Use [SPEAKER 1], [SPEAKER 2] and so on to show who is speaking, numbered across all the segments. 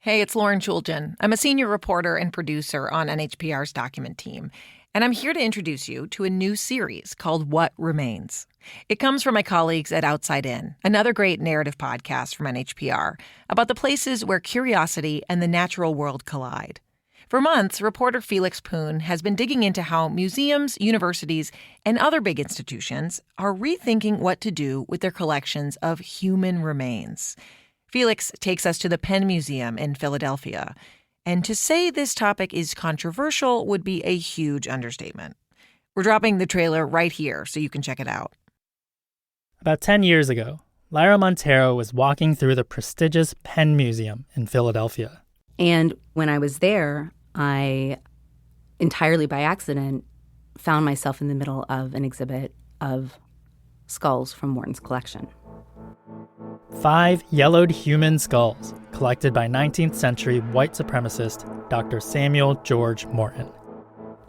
[SPEAKER 1] Hey, it's Lauren Chuljan. I'm a senior reporter and producer on NHPR's document team, and I'm here to introduce you to a new series called What Remains. It comes from my colleagues at Outside In, another great narrative podcast from NHPR, about the places where curiosity and the natural world collide. For months, reporter Felix Poon has been digging into how museums, universities, and other big institutions are rethinking what to do with their collections of human remains. Felix takes us to the Penn Museum in Philadelphia. And to say this topic is controversial would be a huge understatement. We're dropping the trailer right here so you can check it out.
[SPEAKER 2] About 10 years ago, Lyra Montero was walking through the prestigious Penn Museum in Philadelphia.
[SPEAKER 3] And when I was there, I, entirely by accident, found myself in the middle of an exhibit of skulls from Morton's collection.
[SPEAKER 2] 5 yellowed human skulls collected by 19th century white supremacist Dr. Samuel George Morton.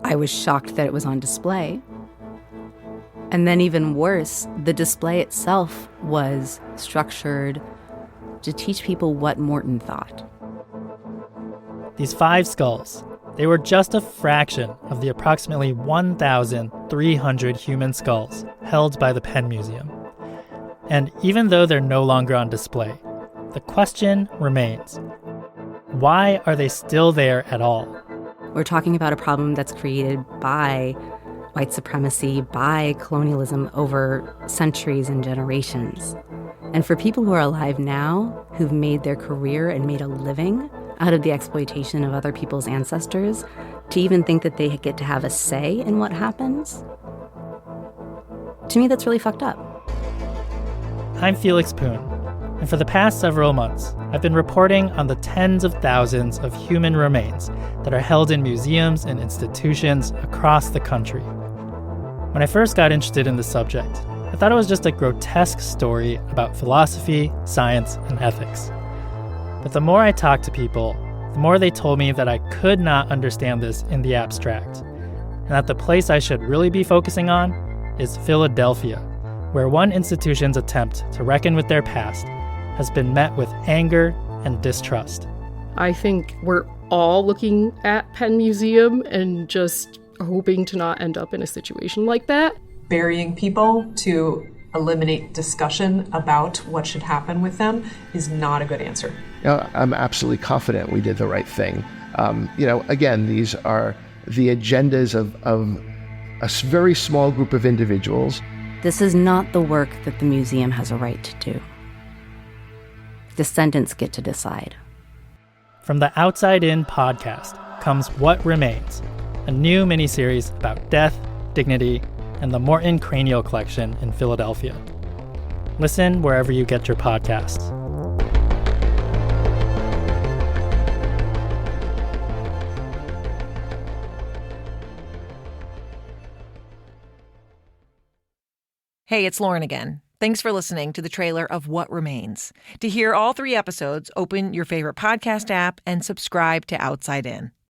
[SPEAKER 3] I was shocked that it was on display. And then even worse, the display itself was structured to teach people what Morton thought.
[SPEAKER 2] These 5 skulls, they were just a fraction of the approximately 1,300 human skulls held by the Penn Museum. And even though they're no longer on display, the question remains: why are they still there at all?
[SPEAKER 3] We're talking about a problem that's created by white supremacy, by colonialism over centuries and generations. And for people who are alive now, who've made their career and made a living out of the exploitation of other people's ancestors, to even think that they get to have a say in what happens, to me, that's really fucked up.
[SPEAKER 2] I'm Felix Poon, and for the past several months, I've been reporting on the tens of thousands of human remains that are held in museums and institutions across the country. When I first got interested in the subject, I thought it was just a grotesque story about philosophy, science, and ethics. But the more I talked to people, the more they told me that I could not understand this in the abstract, and that the place I should really be focusing on is Philadelphia, where one institution's attempt to reckon with their past has been met with anger and distrust.
[SPEAKER 4] I think we're all looking at Penn Museum and just hoping to not end up in a situation like that.
[SPEAKER 5] Burying people to eliminate discussion about what should happen with them is not a good answer.
[SPEAKER 6] I'm absolutely confident we did the right thing. Again, these are the agendas of a very small group of individuals.
[SPEAKER 3] This is not the work that the museum has a right to do. Descendants get to decide.
[SPEAKER 2] From the Outside In podcast comes What Remains, a new miniseries about death, dignity, and the Morton Cranial Collection in Philadelphia. Listen wherever you get your podcasts.
[SPEAKER 1] Hey, it's Lauren again. Thanks for listening to the trailer of What Remains. To hear all 3 episodes, open your favorite podcast app and subscribe to Outside In.